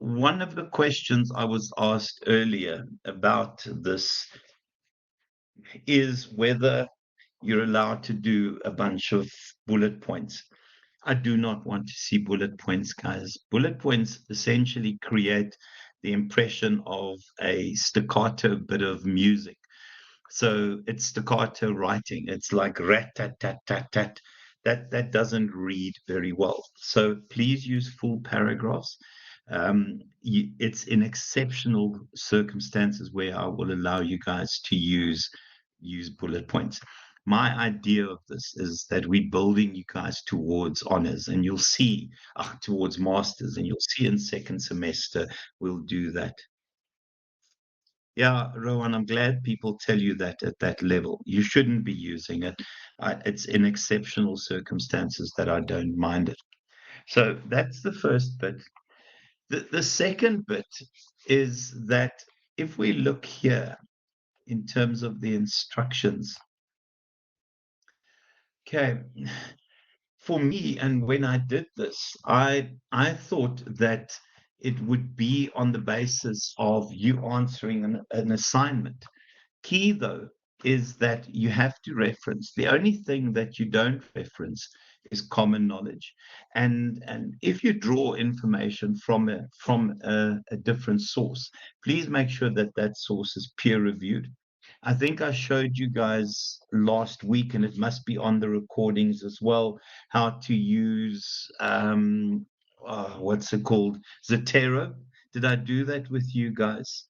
one of the questions I was asked earlier about this is whether you're allowed to do a bunch of bullet points. I do not want to see bullet points, guys. Bullet points essentially create the impression of a staccato bit of music. So it's staccato writing. It's like rat tat tat tat tat. That doesn't read very well. So please use full paragraphs. It's in exceptional circumstances where I will allow you guys to use bullet points. My idea of this is that we're building you guys towards honors, and you'll see towards masters, and you'll see in second semester we'll do that. Yeah, Rowan, I'm glad people tell you that at that level. You shouldn't be using it. It's in exceptional circumstances that I don't mind it. So that's the first bit. The second bit is that if we look here in terms of the instructions, okay, for me, and when I did this, I thought that it would be on the basis of you answering an assignment. Key, though, is that you have to reference. The only thing that you don't reference is common knowledge. And if you draw information from a different source, please make sure that that source is peer reviewed. I think I showed you guys last week, and it must be on the recordings as well, how to use what's it called? Zotero. Did I do that with you guys?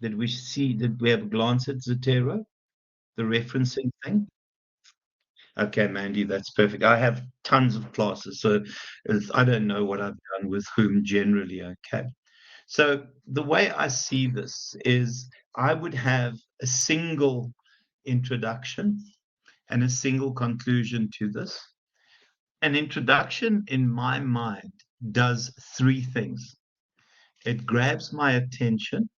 Did we have a glance at Zotero, the referencing thing? Okay, Mandy, that's perfect. I have tons of classes, so I don't know what I've done with whom generally. Okay. So the way I see this is I would have a single introduction and a single conclusion to this. An introduction, in my mind, does three things. It grabs my attention.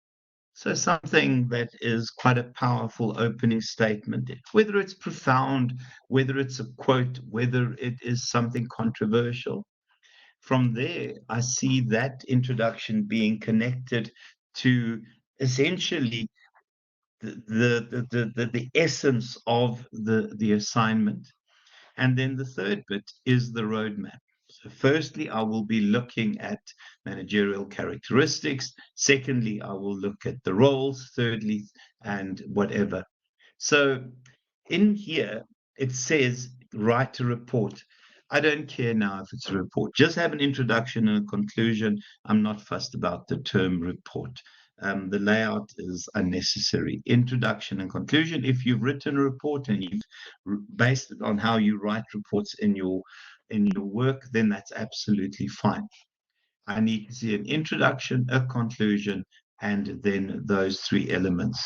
So something that is quite a powerful opening statement, whether it's profound, whether it's a quote, whether it is something controversial. From there, I see that introduction being connected to essentially the essence of the assignment. And then the third bit is the roadmap. So firstly, I will be looking at managerial characteristics. Secondly, I will look at the roles. Thirdly, and whatever. So in here, it says write a report. I don't care now if it's a report. Just have an introduction and a conclusion. I'm not fussed about the term report. The layout is unnecessary. Introduction and conclusion. If you've written a report and you've based it on how you write reports in your work, then that's absolutely fine. I need to see an introduction, a conclusion, and then those three elements.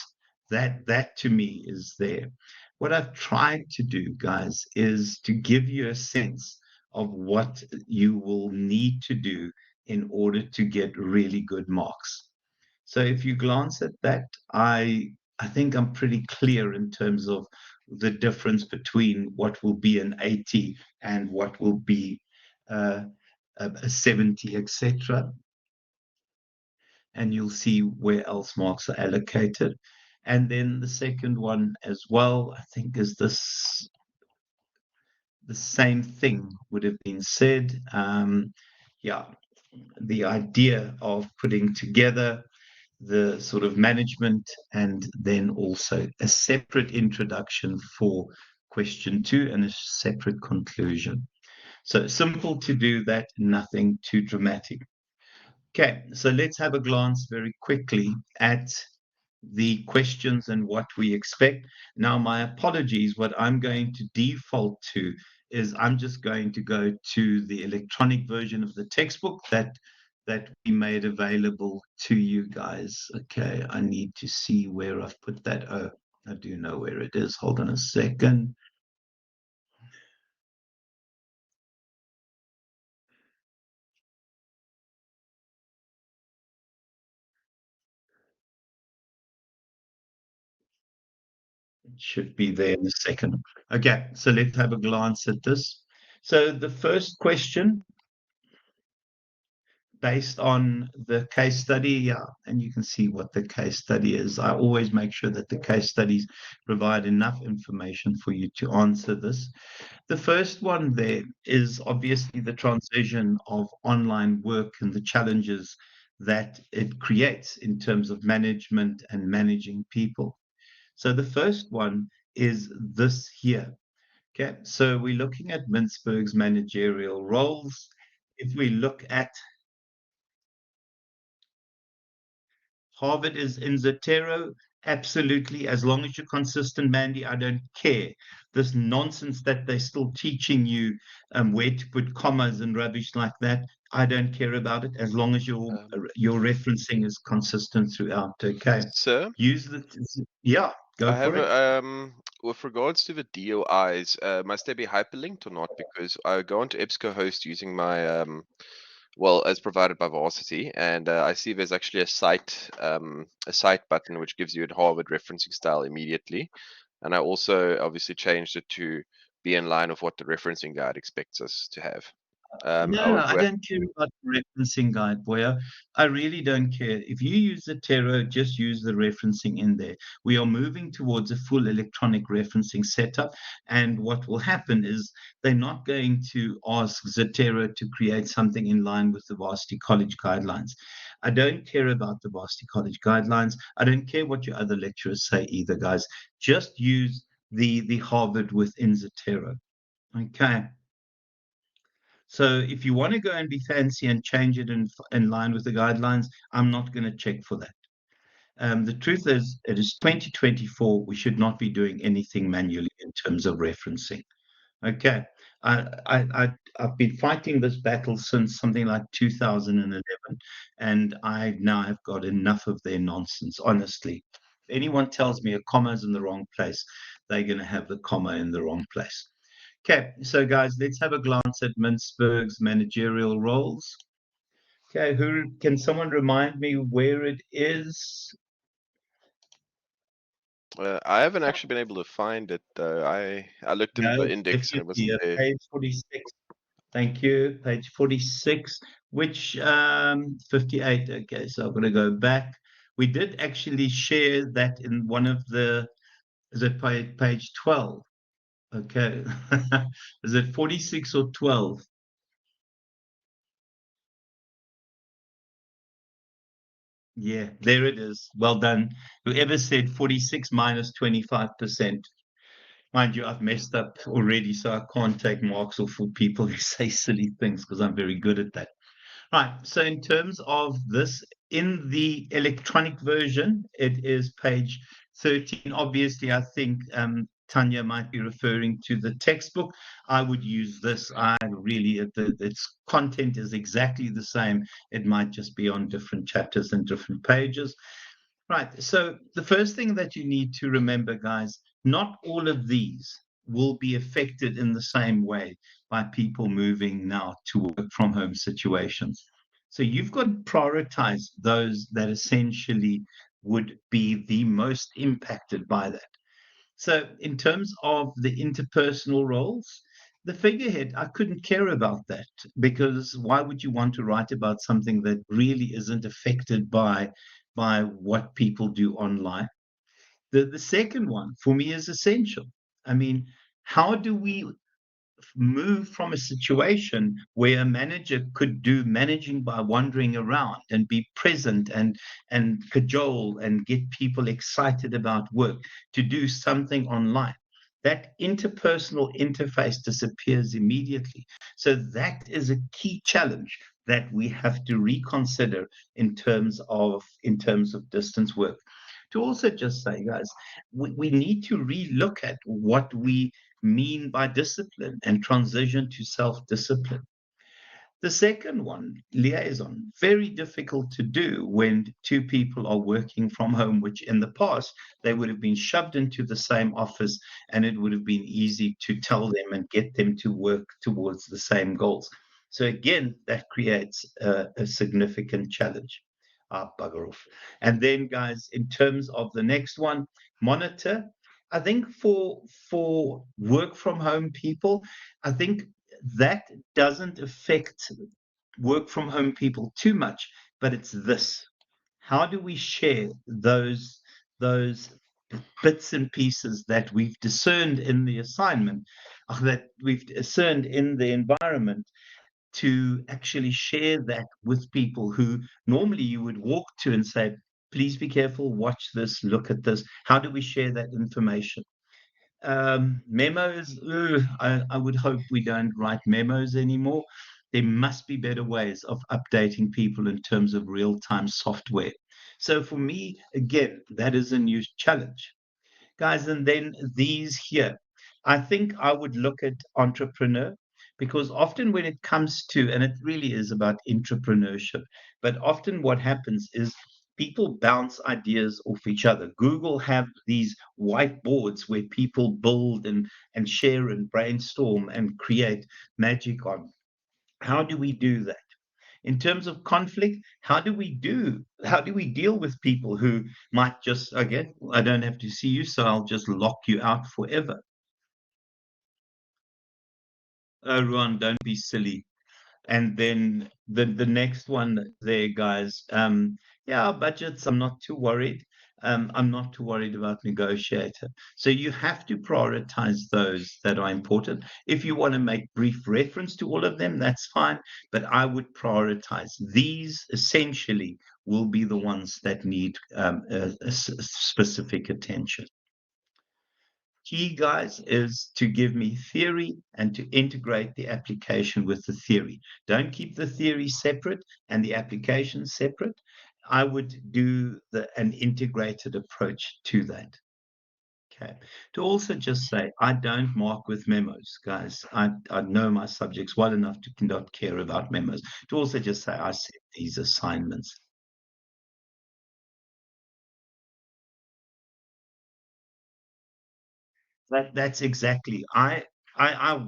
That to me is there. What I've tried to do, guys, is to give you a sense of what you will need to do in order to get really good marks. So if you glance at that, I think I'm pretty clear in terms of the difference between what will be an 80 and what will be a 70, etc. And you'll see where else marks are allocated. And then the second one as well, I think, is this the same thing would have been said. Yeah, the idea of putting together the sort of management and then also a separate introduction for question 2 and a separate conclusion. So simple to do that, nothing too dramatic. Okay, so let's have a glance very quickly at the questions and what we expect. Now, my apologies, what I'm going to default to is I'm just going to go to the electronic version of the textbook that we made available to you guys. Okay, I need to see where I've put that. Oh, I do know where it is. Hold on a second. It should be there in a second. Okay, so let's have a glance at this. So the first question based on the case study. Yeah, and you can see what the case study is. I always make sure that the case studies provide enough information for you to answer this. The first one there is obviously the transition of online work and the challenges that it creates in terms of management and managing people. So the first one is this here. Okay, so we're looking at Mintzberg's managerial roles. If we look at Harvard is in Zotero, absolutely. As long as you're consistent, Mandy, I don't care. This nonsense that they're still teaching you where to put commas and rubbish like that, I don't care about it. As long as your referencing is consistent throughout. Okay. Sir, Use the yeah. Go I have for it. with regards to the DOIs, must they be hyperlinked or not? Because I go onto EBSCOhost using my well, as provided by Varsity, and I see there's actually a site button which gives you a Harvard referencing style immediately, and I also obviously changed it to be in line with what the referencing guide expects us to have. No, I don't care about the referencing guide, Boya. I really don't care. If you use Zotero, just use the referencing in there. We are moving towards a full electronic referencing setup. And what will happen is they're not going to ask Zotero to create something in line with the Varsity College guidelines. I don't care about the Varsity College guidelines. I don't care what your other lecturers say either, guys. Just use the Harvard within Zotero. Okay. So if you want to go and be fancy and change it in line with the guidelines, I'm not going to check for that. The truth is, it is 2024. We should not be doing anything manually in terms of referencing. Okay. I've been fighting this battle since something like 2011, and I now have got enough of their nonsense, honestly. If anyone tells me a comma is in the wrong place, they're going to have the comma in the wrong place. Okay, so guys, let's have a glance at Mintzberg's managerial roles. Okay, who can someone remind me where it is? I haven't actually been able to find it. I looked in No, the it's index and it definitely wasn't there. page 46. Thank you. Page 46, which 58. Okay, so I'm going to go back. We did actually share that in one of the, is it page 12? Okay. Is it 46 or 12? Yeah, there it is. Well done. Whoever said 46 minus 25%. Mind you, I've messed up already, so I can't take marks off for people who say silly things because I'm very good at that. Right. So in terms of this, in the electronic version, it is page 13. Obviously, I think Tanya might be referring to the textbook. I would use this. I really, its content is exactly the same. It might just be on different chapters and different pages. Right. So the first thing that you need to remember, guys, not all of these will be affected in the same way by people moving now to work from home situations. So you've got to prioritize those that essentially would be the most impacted by that. So, in terms of the interpersonal roles, the figurehead, I couldn't care about that because why would you want to write about something that really isn't affected by what people do online? The second one for me is essential. I mean, how do we move from a situation where a manager could do managing by wandering around and be present and cajole and get people excited about work to do something online? That interpersonal interface disappears immediately. So that is a key challenge that we have to reconsider in terms of distance work. To also just say, guys, we need to relook at what we mean by discipline and transition to self-discipline. The second one, liaison, very difficult to do when two people are working from home, which in the past they would have been shoved into the same office and it would have been easy to tell them and get them to work towards the same goals. So again, that creates a significant challenge. Bugger off. And then, guys, in terms of the next one, monitor. I think for work from home people, I think that doesn't affect work from home people too much, but it's this. How do we share those bits and pieces that we've discerned in the assignment, that we've discerned in the environment, to actually share that with people who normally you would walk to and say, please be careful, watch this, look at this. How do we share that information? Memos, I would hope we don't write memos anymore. There must be better ways of updating people in terms of real-time software. So for me, again, that is a new challenge. Guys, and then these here. I think I would look at entrepreneur, because often when it comes to, and it really is about entrepreneurship, but often what happens is people bounce ideas off each other. Google have these whiteboards where people build and share and brainstorm and create magic on. How do we do that? In terms of conflict, how do we deal with people who might just, okay, I don't have to see you, so I'll just lock you out forever? Oh, Ron, don't be silly. And then the next one there, guys. Yeah, budgets, I'm not too worried. I'm not too worried about negotiator. So you have to prioritize those that are important. If you want to make brief reference to all of them, that's fine. But I would prioritize these. Essentially, will be the ones that need specific attention. Key, guys, is to give me theory and to integrate the application with the theory. Don't keep the theory separate and the application separate. I would do an integrated approach to that. Okay. To also just say, I don't mark with memos, guys. I know my subjects well enough to not care about memos. To also just say, I set these assignments. That's exactly. I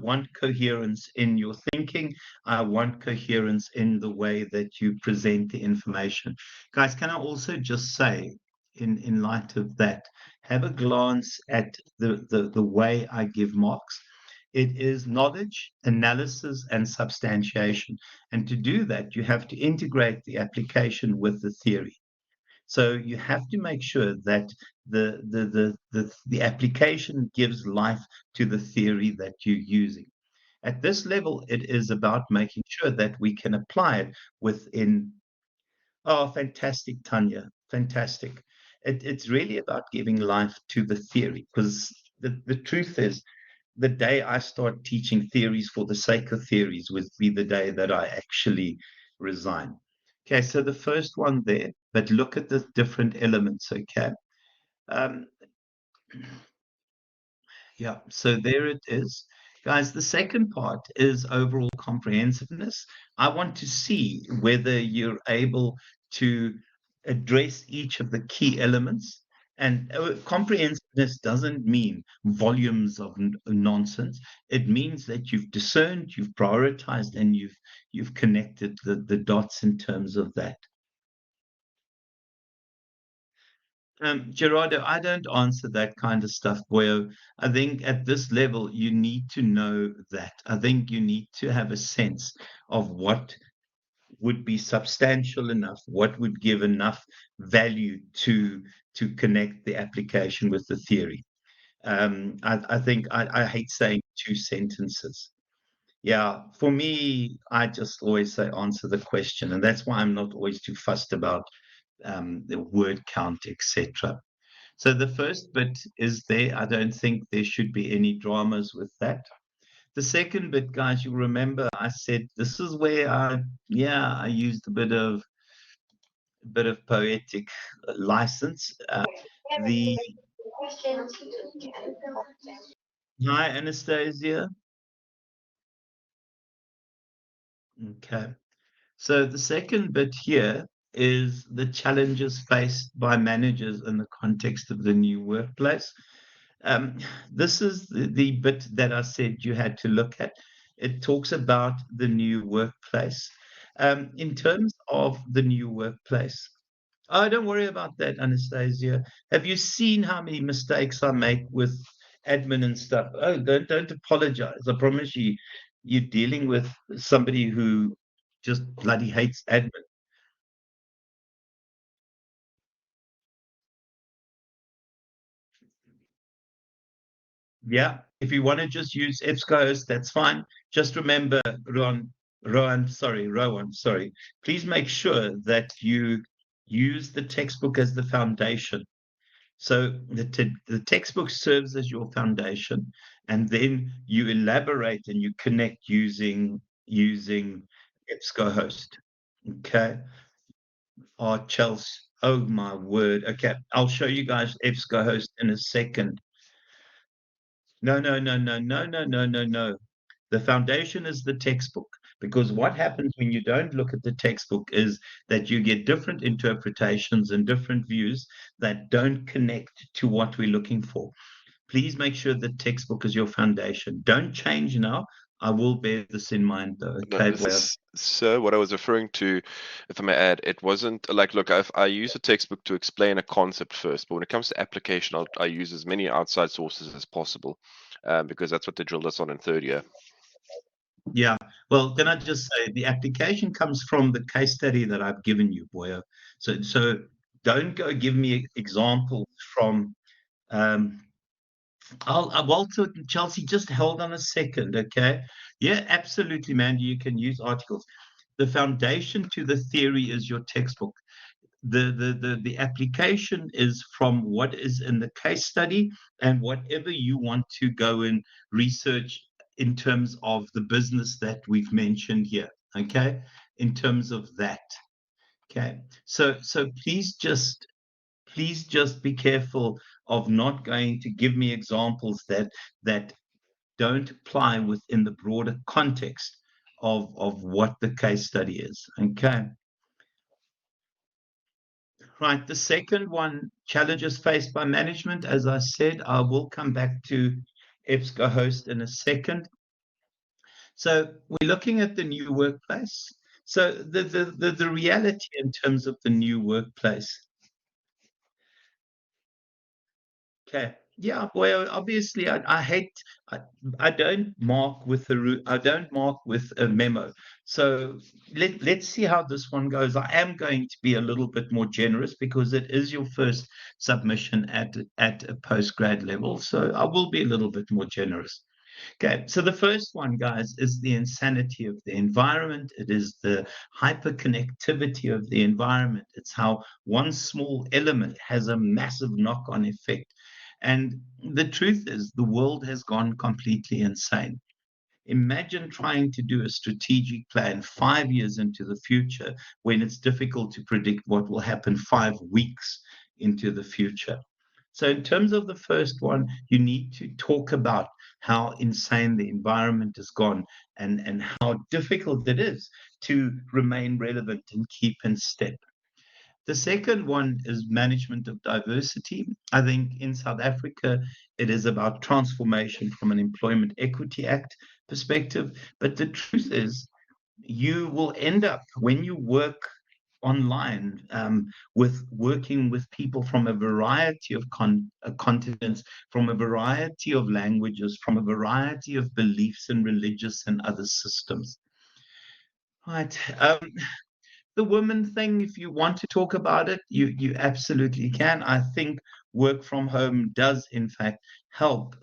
want coherence in your thinking. I want coherence in the way that you present the information. Guys, can I also just say, in light of that, have a glance at the way I give marks. It is knowledge, analysis, and substantiation. And to do that, you have to integrate the application with the theory. So you have to make sure that the application gives life to the theory that you're using. At this level, it is about making sure that we can apply it within. Oh, fantastic, Tanya. Fantastic. It's really about giving life to the theory, because the truth is, the day I start teaching theories for the sake of theories would be the day that I actually resign. Okay, so the first one there, but look at the different elements, okay? Um, yeah, so there it is. Guys, the second part is overall comprehensiveness. I want to see whether you're able to address each of the key elements. And comprehensiveness doesn't mean volumes of nonsense. It means that you've discerned, you've prioritized, and you've connected the dots in terms of that. Gerardo, I don't answer that kind of stuff, Boyo. I think at this level, you need to know that. I think you need to have a sense of what would be substantial enough, what would give enough value to connect the application with the theory. I think I hate saying two sentences. Yeah, for me, I just always say answer the question, and that's why I'm not always too fussed about the word count, etc. So the first bit is there. I don't think there should be any dramas with that. The second bit, guys, you remember I said this is where I used a bit of poetic license. The Hi, Anastasia. Okay. So the second bit here is the challenges faced by managers in the context of the new workplace. Um, this is the bit that I said you had to look at. It talks about the new workplace. In terms of the new workplace, oh, don't worry about that, Anastasia. Have you seen how many mistakes I make with admin and stuff? Oh, don't apologize. I promise you, you're dealing with somebody who just bloody hates admin. Yeah, if you want to just use EBSCOhost, that's fine. Just remember, Rowan, sorry. Please make sure that you use the textbook as the foundation. So the textbook serves as your foundation, and then you elaborate and you connect using EBSCOhost. Okay. Oh, Chelsea. Oh my word. Okay, I'll show you guys EBSCOhost in a second. No, no, no, no, no, no, no, no, no. The foundation is the textbook, because what happens when you don't look at the textbook is that you get different interpretations and different views that don't connect to what we're looking for. Please make sure the textbook is your foundation. Don't change now. I will bear this in mind, though. No, Okay, boy. so what I was referring to, if I may add, it wasn't like, look, I use a textbook to explain a concept first, but when it comes to application, I use as many outside sources as possible, because that's what they drilled us on in third year. Yeah. Well, can I just say the application comes from the case study that I've given you, boy. So don't go give me examples from um, Walter, Chelsea, just hold on a second, okay? Yeah, absolutely, Mandy. You can use articles. The foundation to the theory is your textbook. The application is from what is in the case study and whatever you want to go and research in terms of the business that we've mentioned here, okay? In terms of that, okay? So please just be careful of not going to give me examples that don't apply within the broader context of what the case study is. Okay. Right. The second one, challenges faced by management. As I said, I will come back to EBSCOhost in a second. So we're looking at the new workplace. So the reality in terms of the new workplace. Okay. Yeah, well, obviously, I hate. I, I don't mark with I don't mark with a memo. So let's see how this one goes. I am going to be a little bit more generous because it is your first submission at a postgrad level. So I will be a little bit more generous. Okay, so the first one, guys, is the insanity of the environment. It is the hyperconnectivity of the environment. It's how one small element has a massive knock-on effect. And the truth is, the world has gone completely insane. Imagine trying to do a strategic plan 5 years into the future when it's difficult to predict what will happen 5 weeks into the future. So, in terms of the first one, you need to talk about how insane the environment has gone and how difficult it is to remain relevant and keep in step. The second one is management of diversity. I think in South Africa, it is about transformation from an Employment Equity Act perspective. But the truth is, you will end up, when you work online, with working with people from a variety of continents, from a variety of languages, from a variety of beliefs and religious and other systems. Right. The women thing, if you want to talk about it, you absolutely can. I think work from home does in fact help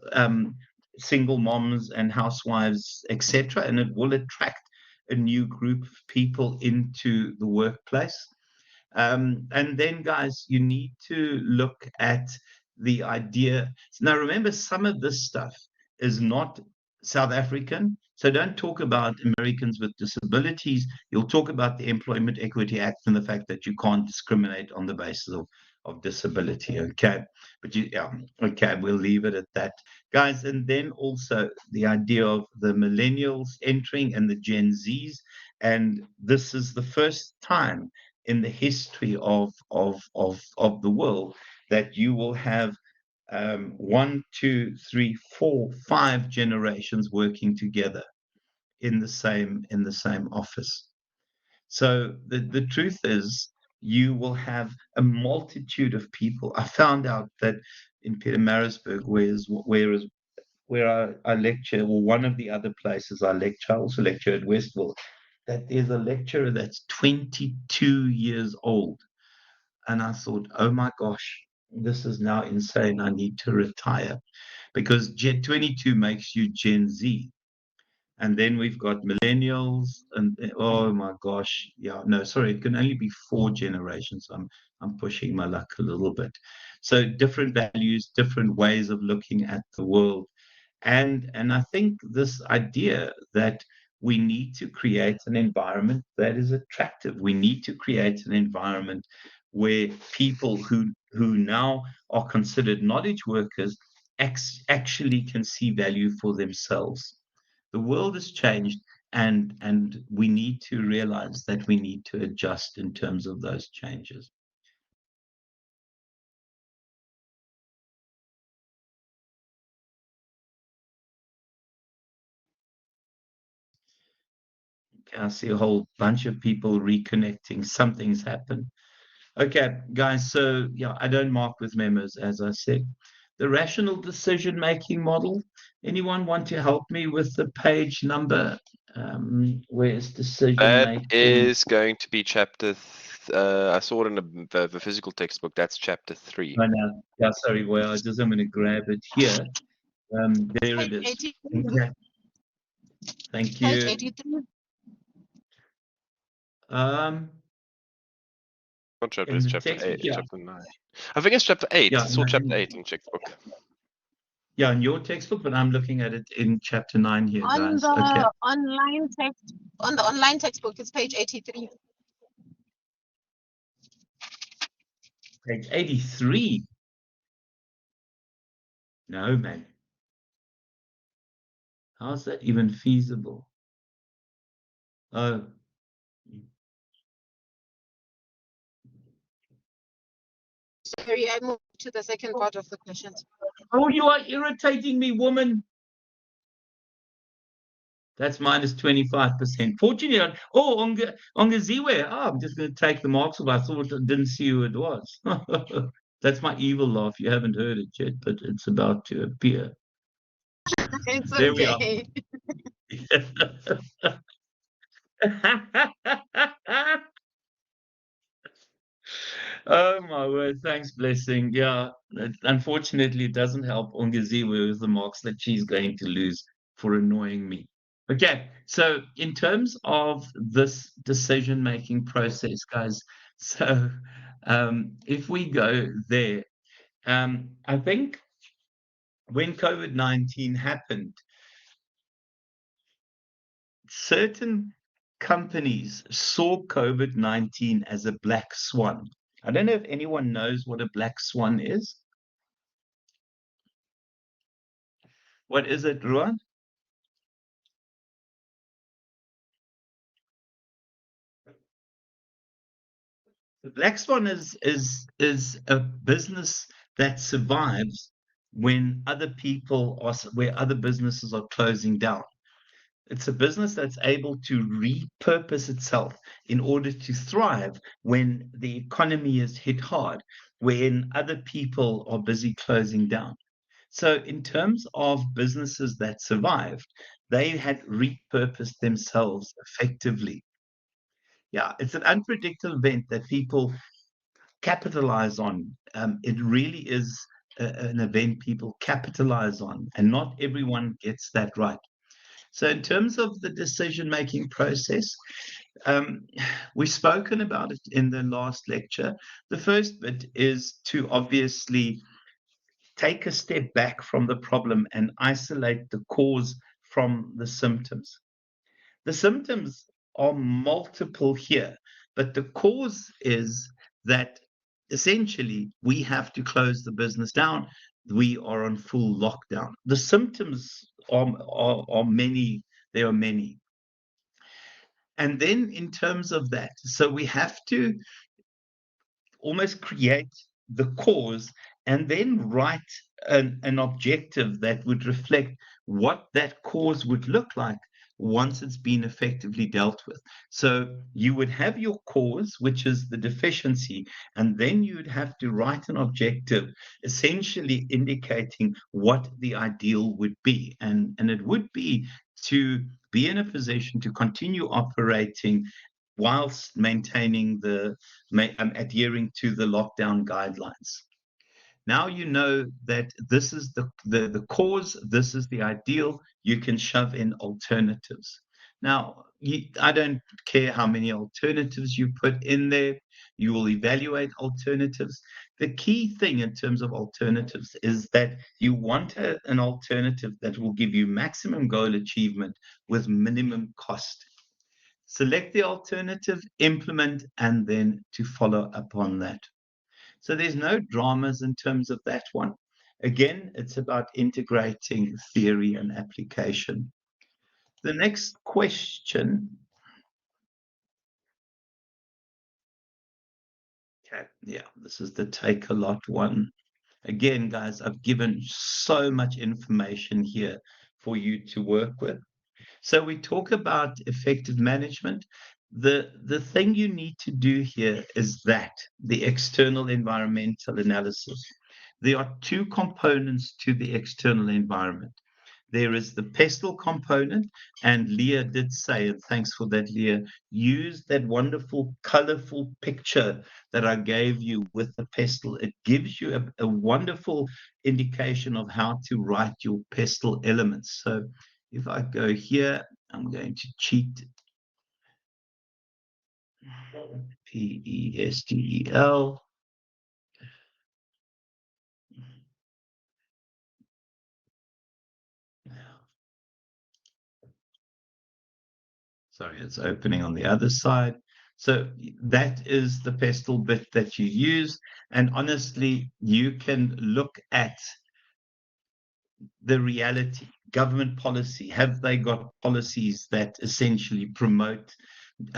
single moms and housewives, etc., and it will attract a new group of people into the workplace. And then, guys, you need to look at the idea. Now, remember, some of this stuff is not South African. So don't talk about Americans with disabilities. You'll talk about the Employment Equity Act and the fact that you can't discriminate on the basis of disability. Okay. But yeah, okay, we'll leave it at that. Guys, and then also the idea of the millennials entering and the Gen Zs. And this is the first time in the history of the world that you will have one, two, three, four, five generations working together in the same office. So the truth is, you will have a multitude of people. I found out that in Pietermaritzburg, where I lecture, or one of the other places I lecture, I also lecture at Westville. that there's a lecturer that's 22 years old. And I thought, oh my gosh, this is now insane. I need to retire because Gen 22 makes you Gen Z. And then we've got millennials, and oh my gosh, yeah, no, sorry, it can only be 4 generations. I'm pushing my luck a little bit. So different values, different ways of looking at the world. And I think this idea that we need to create an environment that is attractive. We need to create an environment where people who now are considered knowledge workers actually can see value for themselves. The world has changed, and we need to realize that we need to adjust in terms of those changes. I see a whole bunch of people reconnecting. Something's happened. Okay, guys, so yeah, I don't mark with memos, as I said. The rational decision-making model. Anyone want to help me with the page number? Where's decision That making? is going to be chapter. I saw it in the physical textbook. That's chapter 3. Oh, no. Yeah, sorry, well, I'm going to grab it here. There it Page is. 83. Okay, thank Page you. 83. Um, What chapter in is the chapter textbook, 8? yeah, Chapter 9. I think it's chapter 8. yeah, I saw chapter 8 in textbook. yeah, in your textbook, but I'm looking at it in chapter 9 here, On guys. Okay, the online textbook, it's page 83. page 83. No, man. How's that even feasible? Oh, Sorry, I moved to the second part of the questions. oh, you are irritating me, woman. That's minus 25%. Fortunately, oh, Ongaziwe. Oh, I'm just going to take the marks off. I thought I didn't see who it was. That's my evil laugh. You haven't heard it yet, but it's about to appear. It's There we are. okay. Oh my word, thanks, Blessing. Yeah, unfortunately, it doesn't help Ongeziwe with the marks that she's going to lose for annoying me. Okay, so in terms of this decision-making process, guys, so if we go there, I think when COVID-19 happened, certain companies saw COVID-19 as a black swan. I don't know if anyone knows what a black swan is. What is it, Ruan? The black swan is a business that survives when other people are where other businesses are closing down. It's a business that's able to repurpose itself in order to thrive when the economy is hit hard, when other people are busy closing down. So, in terms of businesses that survived, they had repurposed themselves effectively. Yeah, it's an unpredictable event that people capitalize on. It really is an event people capitalize on, and not everyone gets that right. So, in terms of the decision making process, um, we've spoken about it in the last lecture. The first bit is to obviously take a step back from the problem and isolate the cause from the symptoms. The symptoms are multiple here, but the cause is that essentially we have to close the business down. We are on full lockdown. The symptoms are many, there are many. And then in terms of that, so we have to almost create the cause and then write an objective that would reflect what that cause would look like once it's been effectively dealt with. So you would have your cause, which is the deficiency, and then you would have to write an objective essentially indicating what the ideal would be. And it would be to be in a position to continue operating whilst maintaining adhering to the lockdown guidelines. Now you know that this is the cause, this is the ideal, you can shove in alternatives. Now, I don't care how many alternatives you put in there, you will evaluate alternatives. The key thing in terms of alternatives is that you want an alternative that will give you maximum goal achievement with minimum cost. Select the alternative, implement, and then to follow up on that. So there's no dramas in terms of that one. Again, it's about integrating theory and application. The next question. Okay, yeah, this is the take a lot one. Again, guys, I've given so much information here for you to work with. So we talk about effective management. The thing you need to do here is that the external environmental analysis. There are two components to the external environment. There is the pestle component, and Leah did say, and thanks for that, Leah, use that wonderful, colorful picture that I gave you with the pestle. It gives you a wonderful indication of how to write your pestle elements. So if I go here, I'm going to cheat. PESTEL. Sorry, it's opening on the other side. So that is the pestle bit that you use. And honestly, you can look at the reality, government policy. Have they got policies that essentially promote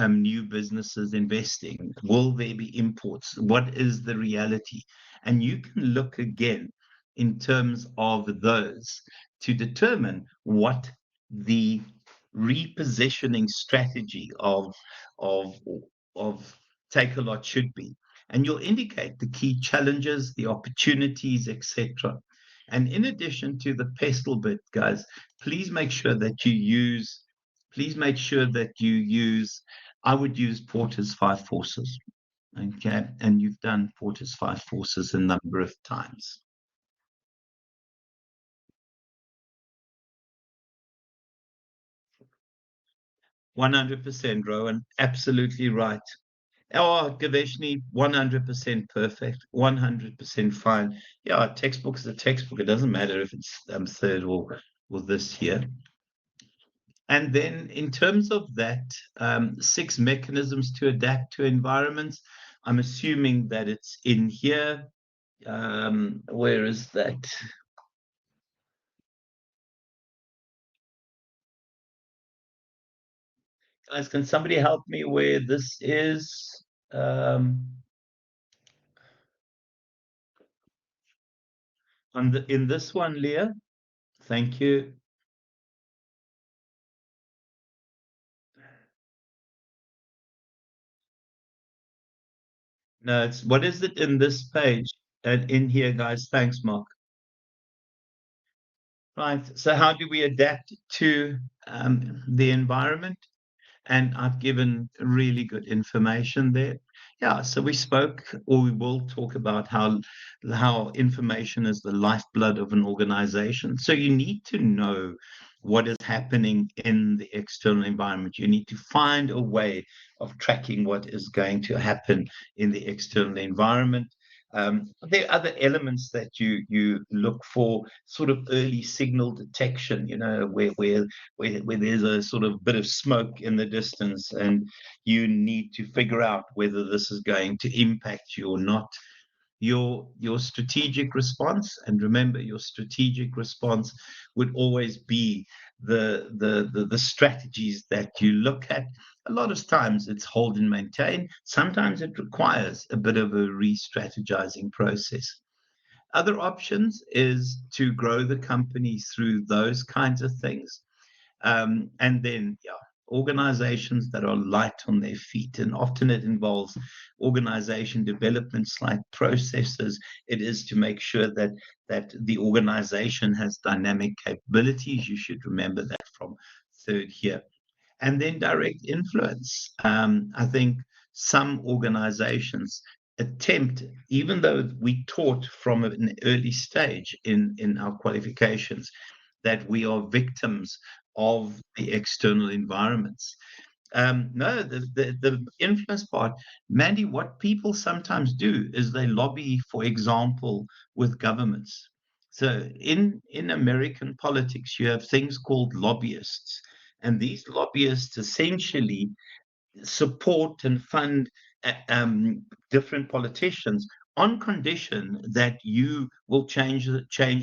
new businesses investing? Will there be imports? What is the reality? And you can look again in terms of those to determine what the repositioning strategy of Take a Lot should be. And you'll indicate the key challenges, the opportunities, etc. And in addition to the pestle bit, guys, please make sure that you use, I would use Porter's 5 forces. Okay. And you've done Porter's 5 forces a number of times. %, Rowan. Absolutely right. Oh, Gaveshni, 100% perfect, 100% fine. Yeah, a textbook is a textbook. It doesn't matter if it's third or this here. And then in terms of that, 6 mechanisms to adapt to environments, I'm assuming that it's in here. Where is that? Guys, can somebody help me where this is? In this one, Leah? Thank you. No, what is it in this page? And in here, guys. Thanks, Mark. Right. So how do we adapt to the environment? And I've given really good information there. Yeah, so we spoke, or we will talk about how information is the lifeblood of an organization. So you need to know what is happening in the external environment. You need to find a way of tracking what is going to happen in the external environment. There are other elements that you look for, sort of early signal detection, where there's a sort of bit of smoke in the distance and you need to figure out whether this is going to impact you or not. Your strategic response, and remember, your strategic response would always be the strategies that you look at. A lot of times it's hold and maintain. Sometimes it requires a bit of a re-strategizing process. Other options is to grow the company through those kinds of things. And then, organizations that are light on their feet, and often it involves organization developments like processes. It is to make sure that the organization has dynamic capabilities. You should remember that from third here. And then direct influence. I think some organizations attempt, even though we taught from an early stage in our qualifications that we are victims of the external environments. No, the influence part, Mandy, what people sometimes do is they lobby, for example, with governments. So in American politics, you have things called lobbyists, and these lobbyists essentially support and fund different politicians on condition that you will change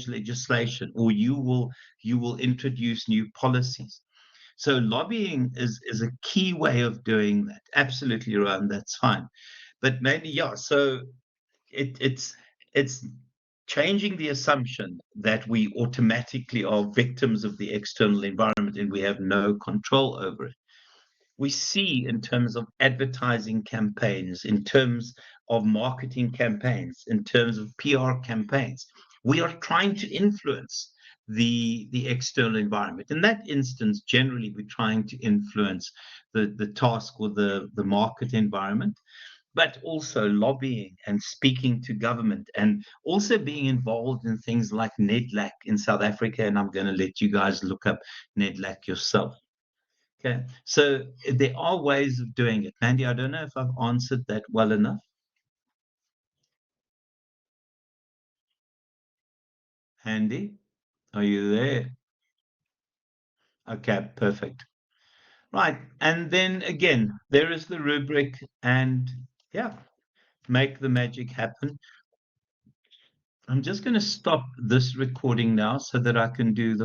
legislation, or you will introduce new policies. So lobbying is a key way of doing that. Absolutely, Rowan, that's fine. But maybe, yeah, so it's changing the assumption that we automatically are victims of the external environment and we have no control over it. We see in terms of advertising campaigns, in terms of marketing campaigns, in terms of PR campaigns, we are trying to influence the external environment. In that instance, generally, we're trying to influence the task or the market environment, but also lobbying and speaking to government, and also being involved in things like NEDLAC in South Africa. And I'm going to let you guys look up NEDLAC yourself. Okay, so there are ways of doing it. Mandy, I don't know if I've answered that well enough. Andy, are you there? Okay, perfect. Right, and then again, there is the rubric, and yeah, make the magic happen. I'm just going to stop this recording now so that I can do the